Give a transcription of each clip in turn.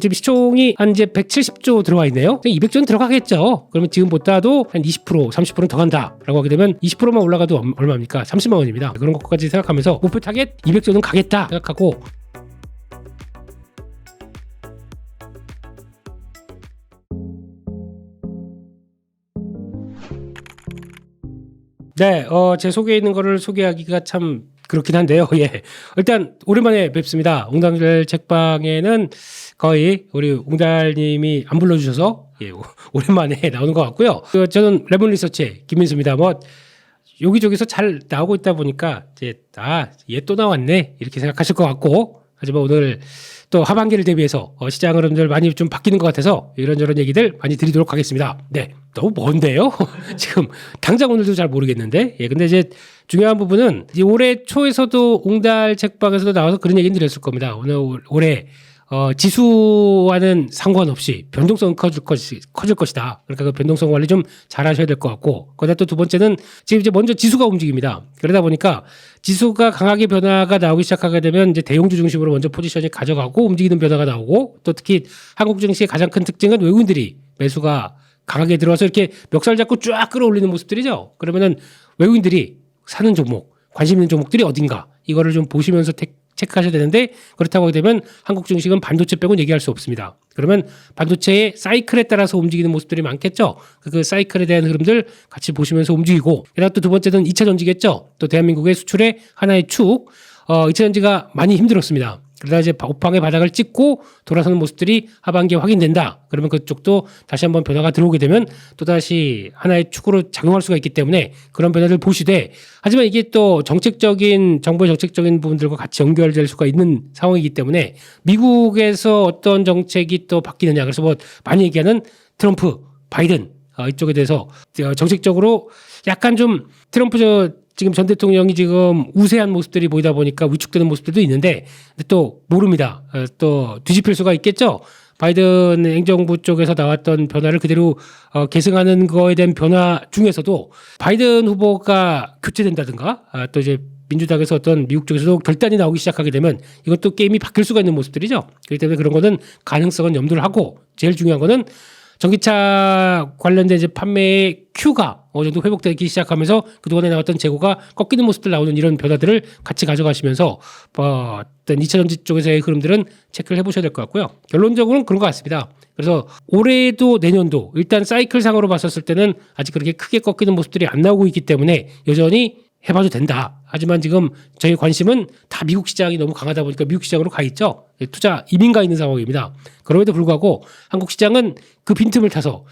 지금 시총이 한 이제 170조 들어와 있네요. 200조는 들어가겠죠. 그러면 지금보다도 한 20%, 30%는 더 간다라고 하게 되면 20%만 올라가도 얼마입니까? 30만 원입니다. 그런 것까지 생각하면서 목표 타겟 200조는 가겠다 생각하고 네, 제 속에 있는 거를 소개하기가 참 그렇긴 한데요. 예. 일단 오랜만에 뵙습니다. 웅달 책방에는 거의 우리 웅달님이 안 불러주셔서 예, 오랜만에 나오는 것 같고요. 저는 레몬 리서치의 김민수입니다. 뭐 여기저기서 잘 나오고 있다 보니까 이제 얘 또 나왔네 이렇게 생각하실 것 같고, 하지만 오늘 또 하반기를 대비해서 시장 흐름들 많이 좀 바뀌는 것 같아서 이런저런 얘기들 많이 드리도록 하겠습니다. 네, 너무 먼데요? 지금 당장 오늘도 잘 모르겠는데, 예, 근데 이제 중요한 부분은 이제 올해 초에서도 웅달 책방에서도 나와서 그런 얘기는 드렸을 겁니다. 올해 지수와는 상관없이 변동성은 커질 것이다. 그러니까 그 변동성 관리 좀 잘 하셔야 될 것 같고, 거기다 또 두 번째는 지금 이제 먼저 지수가 움직입니다. 그러다 보니까 지수가 강하게 변화가 나오기 시작하게 되면 이제 대형주 중심으로 먼저 포지션이 가져가고 움직이는 변화가 나오고, 또 특히 한국 증시의 가장 큰 특징은 외국인들이 매수가 강하게 들어와서 이렇게 멱살 잡고 쫙 끌어올리는 모습들이죠. 그러면은 외국인들이 사는 종목, 관심 있는 종목들이 어딘가 이거를 좀 보시면서 체크하셔야 되는데, 그렇다고 하게 되면 한국 증시는 반도체 빼고는 얘기할 수 없습니다. 그러면 반도체의 사이클에 따라서 움직이는 모습들이 많겠죠. 그 사이클에 대한 흐름들 같이 보시면서 움직이고, 게다가 또 두 번째는 2차 전지겠죠. 또 대한민국의 수출의 하나의 축, 2차 전지가 많이 힘들었습니다. 그러다 이제 오방의 바닥을 찍고 돌아서는 모습들이 하반기에 확인된다. 그러면 그쪽도 다시 한번 변화가 들어오게 되면 또다시 하나의 축으로 작용할 수가 있기 때문에 그런 변화를 보시되, 하지만 이게 또 정보의 정책적인 부분들과 같이 연결될 수가 있는 상황이기 때문에 미국에서 어떤 정책이 또 바뀌느냐. 그래서 뭐 많이 얘기하는 트럼프, 바이든 이쪽에 대해서 정책적으로 약간 좀 트럼프 지금 전 대통령이 지금 우세한 모습들이 보이다 보니까 위축되는 모습들도 있는데, 또 모릅니다. 또 뒤집힐 수가 있겠죠. 바이든 행정부 쪽에서 나왔던 변화를 그대로 계승하는 거에 대한 변화 중에서도 바이든 후보가 교체된다든가, 또 이제 민주당에서 어떤 미국 쪽에서도 결단이 나오기 시작하게 되면 이것도 게임이 바뀔 수가 있는 모습들이죠. 그렇기 때문에 그런 거는 가능성은 염두를 하고, 제일 중요한 거는 전기차 관련된 이제 판매의 큐가 어느 정도 회복되기 시작하면서 그동안에 나왔던 재고가 꺾이는 모습들 나오는 이런 변화들을 같이 가져가시면서 어떤 2차 전지 쪽에서의 흐름들은 체크를 해보셔야 될 것 같고요. 결론적으로는 그런 것 같습니다. 그래서 올해도 내년도 일단 사이클 상으로 봤었을 때는 아직 그렇게 크게 꺾이는 모습들이 안 나오고 있기 때문에 여전히 해봐도 된다. 하지만 지금 저희 관심은 다 미국 시장이 너무 강하다 보니까 미국 시장으로 가 있죠. 투자 이민 가 있는 상황입니다. 그럼에도 불구하고 한국 시장은 그 빈틈을 타서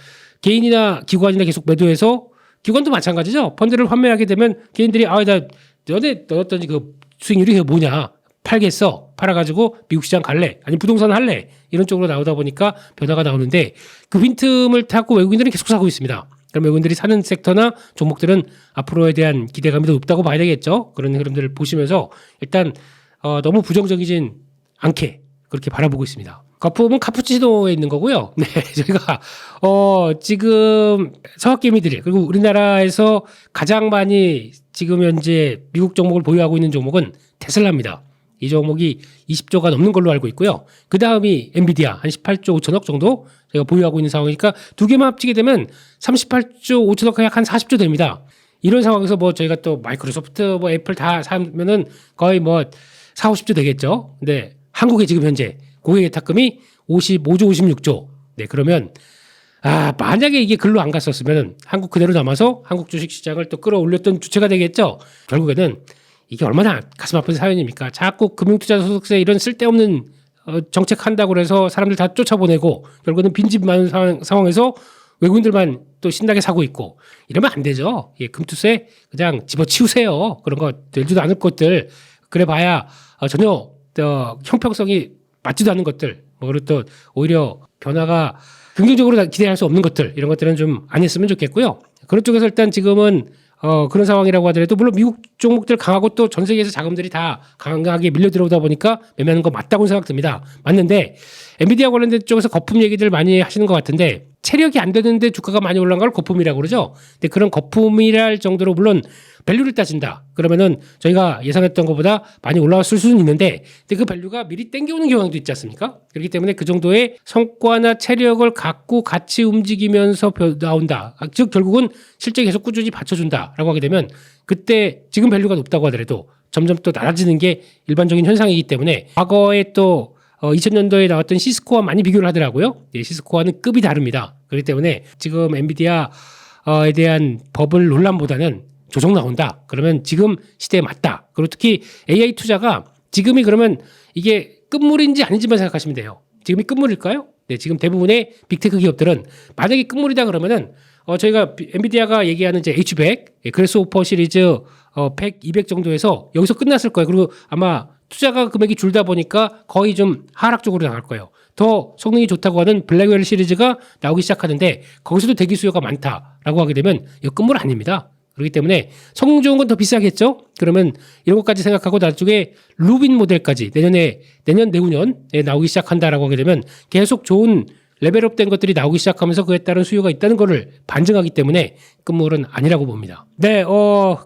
개인이나 기관이나 계속 매도해서, 기관도 마찬가지죠. 펀드를 환매하게 되면 개인들이 너네 넣었던 그 수익률이 뭐냐, 팔겠어, 팔아가지고 미국 시장 갈래, 아니 부동산 할래, 이런 쪽으로 나오다 보니까 변화가 나오는데, 그 빈틈을 타고 외국인들은 계속 사고 있습니다. 그럼 외국인들이 사는 섹터나 종목들은 앞으로에 대한 기대감이 더 높다고 봐야 되겠죠. 그런 흐름들을 보시면서 일단 너무 부정적이진 않게 그렇게 바라보고 있습니다. 거품은 카푸치노에 있는 거고요. 네, 저희가 지금 서학개미들이, 그리고 우리나라에서 가장 많이 지금 현재 미국 종목을 보유하고 있는 종목은 테슬라입니다. 이 종목이 20조가 넘는 걸로 알고 있고요. 그 다음이 엔비디아 한 18조 5천억 정도 제가 보유하고 있는 상황이니까 두 개만 합치게 되면 38조 5천억, 약 한 40조 됩니다. 이런 상황에서 뭐 저희가 또 마이크로소프트, 뭐 애플 다 사면은 거의 뭐 4, 50조 되겠죠. 근데 한국에 지금 현재 고객 예탁금이 55조 56조. 네, 그러면 만약에 이게 글로 안 갔었으면 한국 그대로 남아서 한국 주식시장을 또 끌어올렸던 주체가 되겠죠. 결국에는 이게 얼마나 가슴 아픈 사연입니까? 자꾸 금융투자소득세 이런 쓸데없는 정책한다고 해서 사람들 다 쫓아보내고 결국에는 빈집 많은 상황에서 외국인들만 또 신나게 사고 있고 이러면 안 되죠. 예, 금투세 그냥 집어치우세요. 그런 거 되지도 않을 것들, 그래 봐야 전혀 형평성이 맞지도 않는 것들, 그리고 또 오히려 변화가 긍정적으로 기대할 수 없는 것들, 이런 것들은 좀 안 했으면 좋겠고요. 그런 쪽에서 일단 지금은 그런 상황이라고 하더라도, 물론 미국 종목들 강하고 또 전 세계에서 자금들이 다 강하게 밀려 들어오다 보니까 매매하는 거 맞다고 생각 듭니다. 맞는데 엔비디아 관련된 쪽에서 거품 얘기들 많이 하시는 것 같은데, 체력이 안 되는데 주가가 많이 올라간 걸 거품이라고 그러죠. 근데 그런 거품이랄 정도로 물론 밸류를 따진다. 그러면은 저희가 예상했던 것보다 많이 올라왔을 수는 있는데 근데 그 밸류가 미리 땡겨오는 경향도 있지 않습니까? 그렇기 때문에 그 정도의 성과나 체력을 갖고 같이 움직이면서 나온다. 즉 결국은 실제 계속 꾸준히 받쳐준다라고 하게 되면 그때 지금 밸류가 높다고 하더라도 점점 또 낮아지는 게 일반적인 현상이기 때문에 과거에 또 2000년도에 나왔던 C스코어와 많이 비교를 하더라고요. 예, C스코어는 급이 다릅니다. 그렇기 때문에 지금 엔비디아에 대한 버블 논란보다는 조정 나온다. 그러면 지금 시대에 맞다. 그리고 특히 AI 투자가 지금이 그러면 이게 끝물인지 아닌지만 생각하시면 돼요. 지금이 끝물일까요? 네, 지금 대부분의 빅테크 기업들은 만약에 끝물이다 그러면은 저희가 엔비디아가 얘기하는 이제 H100, 그래스호퍼 시리즈 100, 200 정도에서 여기서 끝났을 거예요. 그리고 아마 투자가 금액이 줄다 보니까 거의 좀 하락 쪽으로 나갈 거예요. 더 성능이 좋다고 하는 블랙웰 시리즈가 나오기 시작하는데 거기서도 대기 수요가 많다라고 하게 되면 이거 끝물 아닙니다. 그렇기 때문에 성능 좋은 건 더 비싸겠죠? 그러면 이런 것까지 생각하고 나중에 루빈 모델까지 내년, 내후년에 나오기 시작한다라고 하게 되면 계속 좋은 레벨업된 것들이 나오기 시작하면서 그에 따른 수요가 있다는 것을 반증하기 때문에 끝물은 아니라고 봅니다. 네,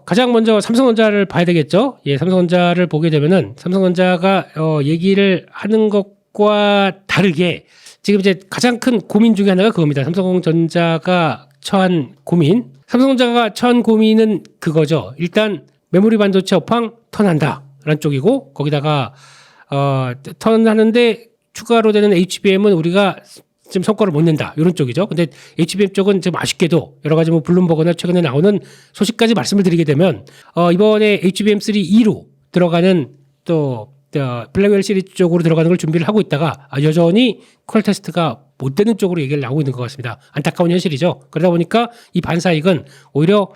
가장 먼저 삼성전자를 봐야 되겠죠? 예, 삼성전자를 보게 되면은 삼성전자가 얘기를 하는 것과 다르게 지금 이제 가장 큰 고민 중에 하나가 그겁니다. 삼성전자가 처한 고민. 삼성전자가 처한 고민은 그거죠. 일단 메모리 반도체 업황 턴한다라는 쪽이고 거기다가 턴하는데 추가로 되는 HBM은 우리가 지금 성과를 못 낸다 이런 쪽이죠. 근데 HBM 쪽은 좀 아쉽게도 여러 가지 뭐 블룸버그나 최근에 나오는 소식까지 말씀을 드리게 되면 이번에 HBM3E로 들어가는 또 블랙웰 시리즈 쪽으로 들어가는 걸 준비를 하고 있다가 여전히 퀄 테스트가 못 되는 쪽으로 얘기를 나오고 있는 것 같습니다. 안타까운 현실이죠. 그러다 보니까 이 반사익은 오히려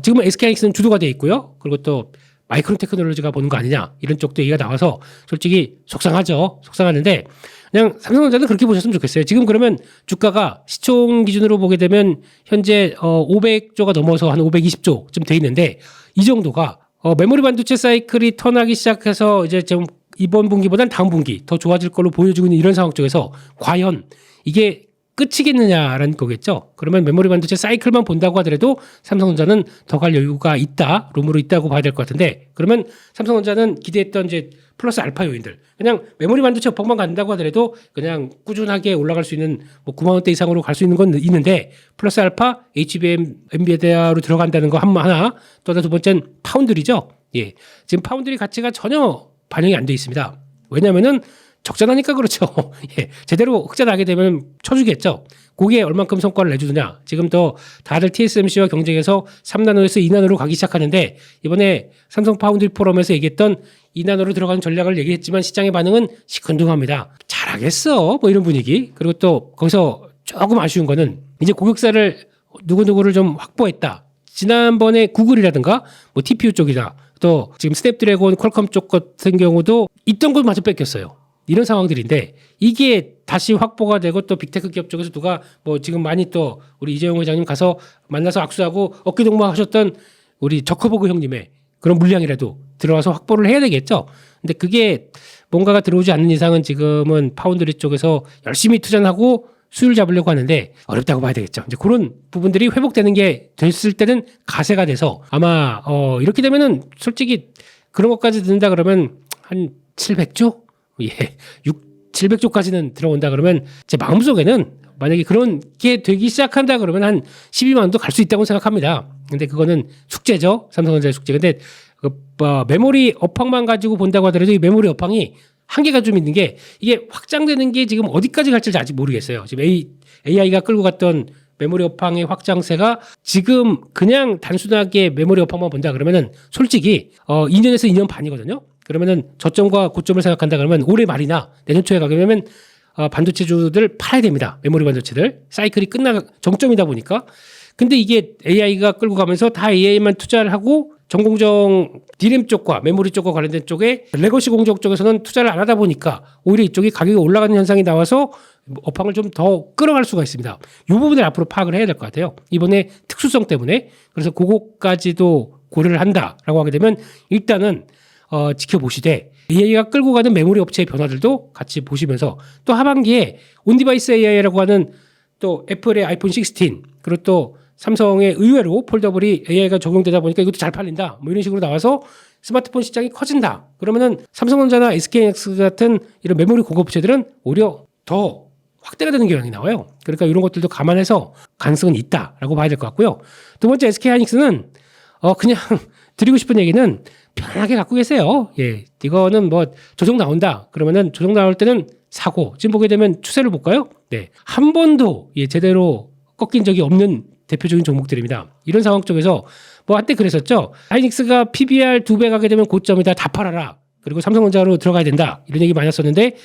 지금은 SK하이닉스는 주도가 돼 있고요. 그리고 또 마이크론 테크놀로지가 보는 거 아니냐 이런 쪽도 얘기가 나와서 솔직히 속상하죠. 속상하는데 그냥 삼성전자는 그렇게 보셨으면 좋겠어요. 지금 그러면 주가가 시총 기준으로 보게 되면 현재 500조가 넘어서 한 520조쯤 돼 있는데 이 정도가 메모리 반도체 사이클이 턴하기 시작해서 이제 좀 이번 분기보다는 다음 분기 더 좋아질 걸로 보여주고 있는 이런 상황 쪽에서 과연 이게 끝이겠느냐라는 거겠죠. 그러면 메모리 반도체 사이클만 본다고 하더라도 삼성전자는 더 갈 여유가 있다, 룸으로 있다고 봐야 될 것 같은데 그러면 삼성전자는 기대했던 이제 플러스 알파 요인들 그냥 메모리 반도체 업황만 간다고 하더라도 그냥 꾸준하게 올라갈 수 있는 뭐 9만 원대 이상으로 갈 수 있는 건 있는데 플러스 알파 HBM 엔비디아로 들어간다는 거 하나 또 하나 두 번째는 파운드리죠. 예, 지금 파운드리 가치가 전혀 반영이 안 돼 있습니다. 왜냐하면은 적자나니까 그렇죠. 예, 제대로 흑자 나게 되면 쳐주겠죠. 거기에 얼만큼 성과를 내주느냐. 지금 또 다들 TSMC와 경쟁해서 3나노에서 2나노로 가기 시작하는데 이번에 삼성 파운드리 포럼에서 얘기했던 2나노로 들어가는 전략을 얘기했지만 시장의 반응은 시큰둥합니다. 잘하겠어. 뭐 이런 분위기. 그리고 또 거기서 조금 아쉬운 거는 이제 고객사를 누구누구를 좀 확보했다. 지난번에 구글이라든가 뭐 TPU 쪽이다. 또 지금 스냅드래곤 퀄컴 쪽 같은 경우도 있던 것마저 뺏겼어요. 이런 상황들인데 이게 다시 확보가 되고 또 빅테크 기업 쪽에서 누가 뭐 지금 많이 또 우리 이재용 회장님 가서 만나서 악수하고 어깨동무 하셨던 우리 저커버그 형님의 그런 물량이라도 들어와서 확보를 해야 되겠죠. 근데 그게 뭔가가 들어오지 않는 이상은 지금은 파운드리 쪽에서 열심히 투자하고 수율 잡으려고 하는데 어렵다고 봐야 되겠죠. 이제 그런 부분들이 회복되는 게 됐을 때는 가세가 돼서 아마 이렇게 되면은 솔직히 그런 것까지 듣는다 그러면 한 700조? 예, 700조까지는 들어온다 그러면 제 마음속에는 만약에 그런 게 되기 시작한다 그러면 한 12만 원도 갈 수 있다고 생각합니다. 근데 그거는 숙제죠. 삼성전자의 숙제. 근데 메모리 업황만 가지고 본다고 하더라도 이 메모리 업황이 한계가 좀 있는 게 이게 확장되는 게 지금 어디까지 갈지 아직 모르겠어요. 지금 AI가 끌고 갔던 메모리 업황의 확장세가 지금 그냥 단순하게 메모리 업황만 본다 그러면은 솔직히 2년에서 2년 반이거든요. 그러면은 저점과 고점을 생각한다 그러면 올해 말이나 내년 초에 가게 되면 반도체주들 팔아야 됩니다. 메모리 반도체들. 사이클이 정점이다 보니까. 근데 이게 AI가 끌고 가면서 다 AI만 투자를 하고 전공정 DRAM 쪽과 메모리 쪽과 관련된 쪽에 레거시 공정 쪽에서는 투자를 안 하다 보니까 오히려 이쪽이 가격이 올라가는 현상이 나와서 업황을 좀 더 끌어갈 수가 있습니다. 이 부분을 앞으로 파악을 해야 될 것 같아요. 이번에 특수성 때문에. 그래서 그거까지도 고려를 한다라고 하게 되면 일단은 지켜보시되 AI가 끌고 가는 메모리 업체의 변화들도 같이 보시면서 또 하반기에 온디바이스 AI라고 하는 또 애플의 아이폰 16 그리고 또 삼성의 의외로 폴더블이 AI가 적용되다 보니까 이것도 잘 팔린다. 뭐 이런 식으로 나와서 스마트폰 시장이 커진다. 그러면은 삼성전자나 SK하이닉스 같은 이런 메모리 고급체들은 오히려 더 확대가 되는 경향이 나와요. 그러니까 이런 것들도 감안해서 가능성은 있다라고 봐야 될 것 같고요. 두 번째 SK하이닉스는 그냥 드리고 싶은 얘기는 편하게 갖고 계세요. 예, 이거는 뭐 조정 나온다. 그러면은 조정 나올 때는 사고. 지금 보게 되면 추세를 볼까요? 네, 한 번도 제대로 꺾인 적이 없는 대표적인 종목들입니다. 이런 상황 쪽에서 뭐 한때 그랬었죠. 하이닉스가 PBR 2배 가게 되면 고점이다. 다 팔아라. 그리고 삼성전자로 들어가야 된다. 이런 얘기 많이 했었는데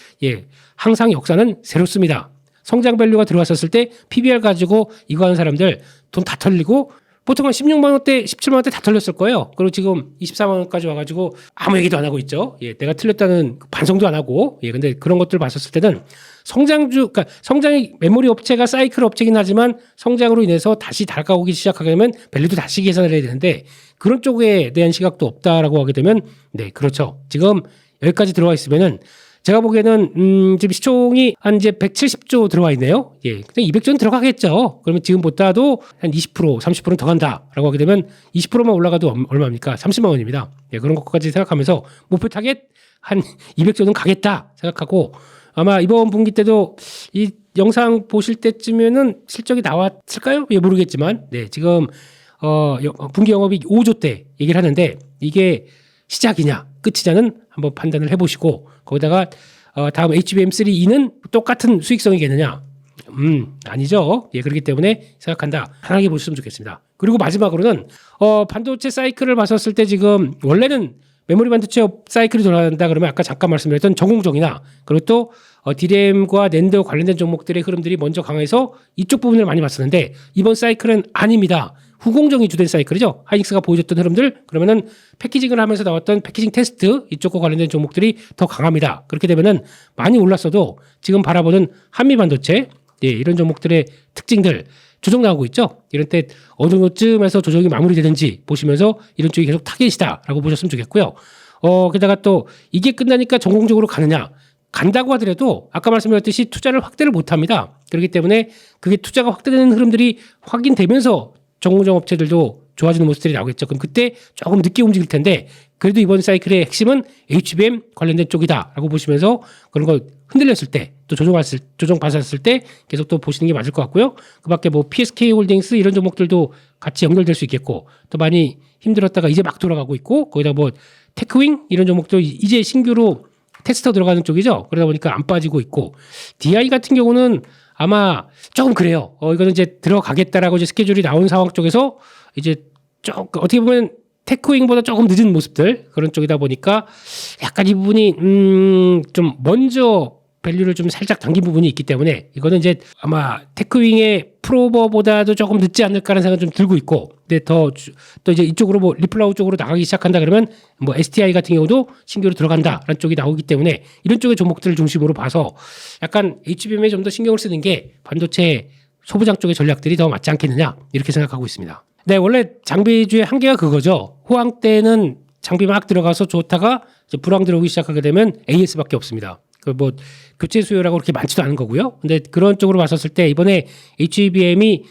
항상 역사는 새롭습니다. 성장 밸류가 들어왔었을 때 PBR 가지고 이거 하는 사람들 돈 다 털리고 보통 한 16만 원대, 17만 원대 다 털렸을 거예요. 그리고 지금 24만 원까지 와가지고 아무 얘기도 안 하고 있죠. 내가 틀렸다는 반성도 안 하고. 근데 그런 것들 봤었을 때는 그러니까 성장의 메모리 업체가 사이클 업체긴 하지만 성장으로 인해서 다시 달가오기 시작하게 되면 밸류도 다시 계산을 해야 되는데 그런 쪽에 대한 시각도 없다라고 하게 되면 네, 그렇죠. 지금 여기까지 들어와 있으면은 제가 보기에는 지금 시총이 한 이제 170조 들어와 있네요. 그냥 200조는 들어가겠죠. 그러면 지금보다도 한 20%, 30%는 더 간다라고 하게 되면 20%만 올라가도 얼마입니까? 30만 원입니다. 그런 것까지 생각하면서 목표 타겟 한 200조는 가겠다 생각하고 아마 이번 분기 때도 이 영상 보실 때쯤에는 실적이 나왔을까요? 모르겠지만 지금 분기 영업이 5조대 얘기를 하는데 이게 시작이냐 끝이냐는 한번 판단을 해보시고 거기다가 다음 HBM3E는 똑같은 수익성이겠느냐? 아니죠. 그렇기 때문에 생각한다. 편하게 보셨으면 좋겠습니다. 그리고 마지막으로는 반도체 사이클을 봤었을 때 지금 원래는 메모리 반도체 사이클이 돌아간다 그러면 아까 잠깐 말씀드렸던 전공정이나 그리고 또 DRAM과 낸드 관련된 종목들의 흐름들이 먼저 강해서 이쪽 부분을 많이 봤었는데 이번 사이클은 아닙니다. 후공정이 주된 사이클이죠. 하이닉스가 보여줬던 흐름들 그러면은 패키징을 하면서 나왔던 패키징 테스트 이쪽과 관련된 종목들이 더 강합니다. 그렇게 되면은 많이 올랐어도 지금 바라보는 한미 반도체 이런 종목들의 특징들 조정 나오고 있죠. 이런 때 어느 정도쯤에서 조정이 마무리되는지 보시면서 이런 쪽이 계속 타겟이다라고 보셨으면 좋겠고요. 게다가 또 이게 끝나니까 전공적으로 가느냐? 간다고 하더라도 아까 말씀드렸듯이 투자를 확대를 못합니다. 그렇기 때문에 그게 투자가 확대되는 흐름들이 확인되면서 전공정 업체들도 좋아지는 모습들이 나오겠죠. 그럼 그때 조금 늦게 움직일 텐데 그래도 이번 사이클의 핵심은 HBM 관련된 쪽이다라고 보시면서 그런 거 흔들렸을 때 또 조정 받았을 때 계속 또 보시는 게 맞을 것 같고요. 그밖에 뭐 PSK 홀딩스 이런 종목들도 같이 연결될 수 있겠고 또 많이 힘들었다가 이제 막 돌아가고 있고 거기다 뭐 테크윙 이런 종목도 이제 신규로 테스터 들어가는 쪽이죠. 그러다 보니까 안 빠지고 있고 DI 같은 경우는 아마 조금 그래요. 이거는 이제 들어가겠다라고 이제 스케줄이 나온 상황 쪽에서 이제 조금 어떻게 보면 테크윙보다 조금 늦은 모습들 그런 쪽이다 보니까 약간 이 부분이 좀 먼저 밸류를 좀 살짝 당긴 부분이 있기 때문에 이거는 이제 아마 테크윙의 프로버보다도 조금 늦지 않을까라는 생각이 좀 들고 있고 근데 또 이제 이쪽으로 뭐 리플라우 쪽으로 나가기 시작한다 그러면 뭐 STI 같은 경우도 신규로 들어간다라는 쪽이 나오기 때문에 이런 쪽의 종목들을 중심으로 봐서 약간 HBM에 좀 더 신경을 쓰는 게 반도체 소부장 쪽의 전략들이 더 맞지 않겠느냐 이렇게 생각하고 있습니다. 네, 원래 장비주의 한계가 그거죠. 호황 때는 장비 막 들어가서 좋다가 이제 불황 들어오기 시작하게 되면 AS밖에 없습니다. 그 뭐 교체 수요라고 그렇게 많지도 않은 거고요. 근데 그런 쪽으로 봤었을 때 이번에 HBM이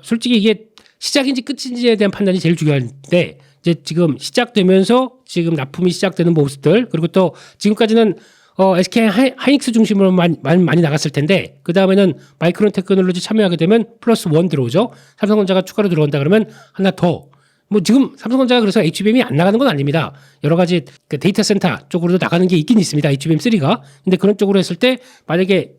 솔직히 이게 시작인지 끝인지에 대한 판단이 제일 중요한데 이제 지금 시작되면서 지금 납품이 시작되는 모습들 그리고 또 지금까지는 SK 하이닉스 중심으로 많이 나갔을 텐데 그 다음에는 마이크론 테크놀로지 참여하게 되면 플러스 원 들어오죠. 삼성전자가 추가로 들어온다 그러면 하나 더. 뭐 지금 삼성전자가 그래서 HBM이 안 나가는 건 아닙니다. 여러 가지 그 데이터 센터 쪽으로도 나가는 게 있긴 있습니다. HBM3가. 근데 그런 쪽으로 했을 때 만약에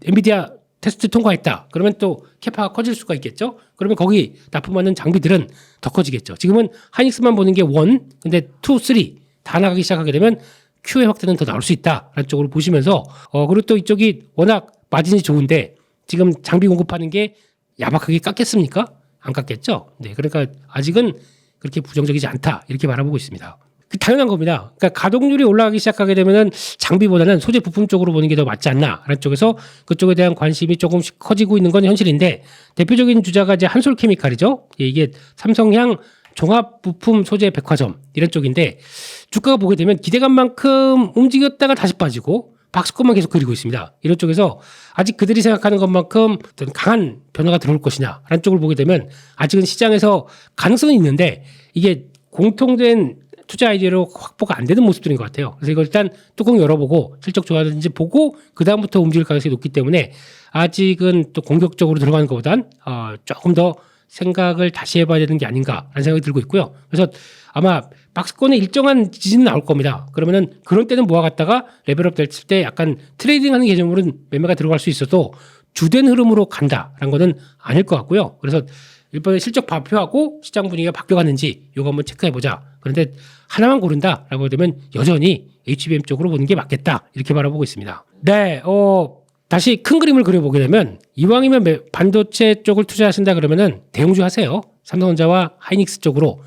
엔비디아 테스트 통과했다. 그러면 또 캐파가 커질 수가 있겠죠. 그러면 거기 납품하는 장비들은 더 커지겠죠. 지금은 하이닉스만 보는 게 원, 근데 투, 쓰리 다 나가기 시작하게 되면 Q의 확대는 더 나올 수 있다라는 쪽으로 보시면서 그리고 또 이쪽이 워낙 마진이 좋은데 지금 장비 공급하는 게 야박하게 깎겠습니까? 안 깎겠죠. 네, 그러니까 아직은 그렇게 부정적이지 않다 이렇게 바라보고 있습니다. 당연한 겁니다. 그러니까 가동률이 올라가기 시작하게 되면은 장비보다는 소재 부품 쪽으로 보는 게 더 맞지 않나라는 쪽에서 그쪽에 대한 관심이 조금씩 커지고 있는 건 현실인데 대표적인 주자가 이제 한솔케미칼이죠. 이게 삼성향 종합 부품 소재 백화점 이런 쪽인데 주가가 보게 되면 기대감만큼 움직였다가 다시 빠지고 박스권만 계속 그리고 있습니다. 이런 쪽에서 아직 그들이 생각하는 것만큼 어떤 강한 변화가 들어올 것이냐라는 쪽을 보게 되면 아직은 시장에서 가능성은 있는데 이게 공통된 투자 아이디어로 확보가 안 되는 모습들인 것 같아요. 그래서 이걸 일단 뚜껑 열어보고 실적 좋아하는지 보고 그 다음부터 움직일 가능성이 높기 때문에 아직은 또 공격적으로 들어가는 것보단 조금 더 생각을 다시 해봐야 되는 게 아닌가라는 생각이 들고 있고요. 그래서 아마 박스권에 일정한 지지는 나올 겁니다. 그러면은 그런 때는 모아갔다가 레벨업 됐을 때 약간 트레이딩하는 개념으로는 매매가 들어갈 수 있어도 주된 흐름으로 간다라는 거는 아닐 것 같고요. 그래서 이번에 실적 발표하고 시장 분위기가 바뀌어갔는지 이거 한번 체크해보자. 그런데 하나만 고른다라고 되면 여전히 HBM 쪽으로 보는 게 맞겠다. 이렇게 바라보고 있습니다. 네, 다시 큰 그림을 그려보게 되면 이왕이면 반도체 쪽을 투자하신다 그러면은 대형주 하세요. 삼성전자와 하이닉스 쪽으로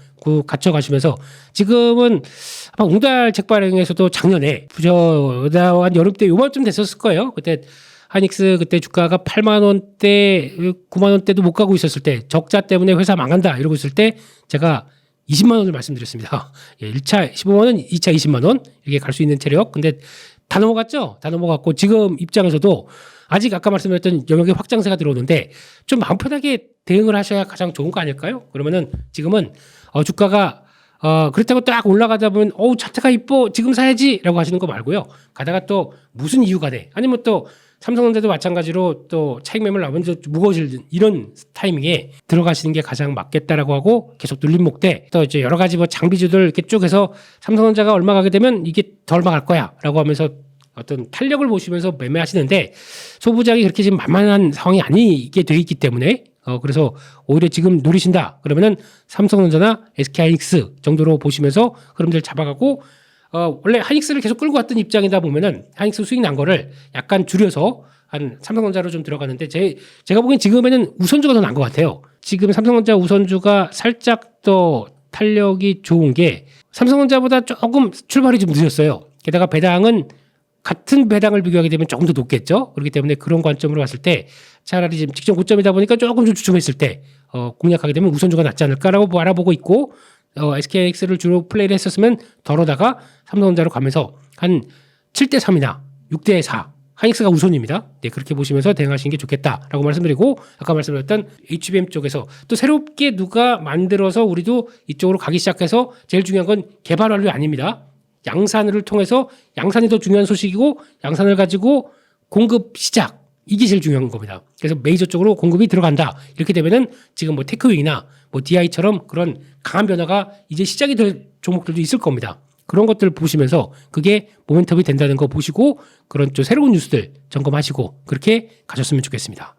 갇혀 가시면서 지금은 아마 웅달 책 발행에서도 작년에 한 여름 때 요맘쯤 됐었을 거예요. 그때 하이닉스 그때 주가가 8만 원대, 9만 원대도 못 가고 있었을 때 적자 때문에 회사 망한다 이러고 있을 때 제가 20만 원을 말씀드렸습니다. 1차 15만 원, 2차 20만 원 이렇게 갈 수 있는 체력. 근데 다 넘어갔죠. 다 넘어갔고 지금 입장에서도 아직 아까 말씀드렸던 영역의 확장세가 들어오는데 좀 마음 편하게 대응을 하셔야 가장 좋은 거 아닐까요? 그러면은 지금은 주가가 그렇다고 딱 올라가다 보면 차트가 이뻐 지금 사야지라고 하시는 거 말고요. 가다가 또 무슨 이유가 돼? 아니면 또 삼성전자도 마찬가지로 또 차익 매물 나오면 무거워질 이런 타이밍에 들어가시는 게 가장 맞겠다라고 하고 계속 눌림 목대 또 이제 여러 가지 장비주들 이렇게 쭉 해서 삼성전자가 얼마 가게 되면 이게 더 얼마 갈 거야라고 하면서 어떤 탄력을 보시면서 매매하시는데 소부장이 그렇게 지금 만만한 상황이 아니게 돼 있기 때문에 그래서 오히려 지금 노리신다 그러면은 삼성전자나 SK하이닉스 정도로 보시면서 흐름들 잡아가고 원래 하이닉스를 계속 끌고 왔던 입장이다 보면은 하이닉스 수익 난 거를 약간 줄여서 한 삼성전자로 좀 들어가는데 제가 보기엔 지금에는 우선주가 더 난 것 같아요. 지금 삼성전자 우선주가 살짝 더 탄력이 좋은 게 삼성전자보다 조금 출발이 좀 늦었어요. 게다가 배당은 같은 배당을 비교하게 되면 조금 더 높겠죠. 그렇기 때문에 그런 관점으로 봤을 때 차라리 지금 직전 고점이다 보니까 조금 좀 주춤했을 때 공략하게 되면 우선주가 낫지 않을까라고 알아보고 있고 SKX를 주로 플레이를 했었으면 덜어다가 삼성전자로 가면서 한 7대 3이나 6대 4 하이닉스가 우선입니다. 네, 그렇게 보시면서 대응하시는 게 좋겠다라고 말씀드리고 아까 말씀드렸던 HBM 쪽에서 또 새롭게 누가 만들어서 우리도 이쪽으로 가기 시작해서 제일 중요한 건 개발 완료 아닙니다. 양산을 통해서 양산이 더 중요한 소식이고 양산을 가지고 공급 시작 이게 제일 중요한 겁니다. 그래서 메이저 쪽으로 공급이 들어간다. 이렇게 되면은 지금 뭐 테크윙이나 뭐 DI처럼 그런 강한 변화가 이제 시작이 될 종목들도 있을 겁니다. 그런 것들 보시면서 그게 모멘텀이 된다는 거 보시고 그런 좀 새로운 뉴스들 점검하시고 그렇게 가셨으면 좋겠습니다.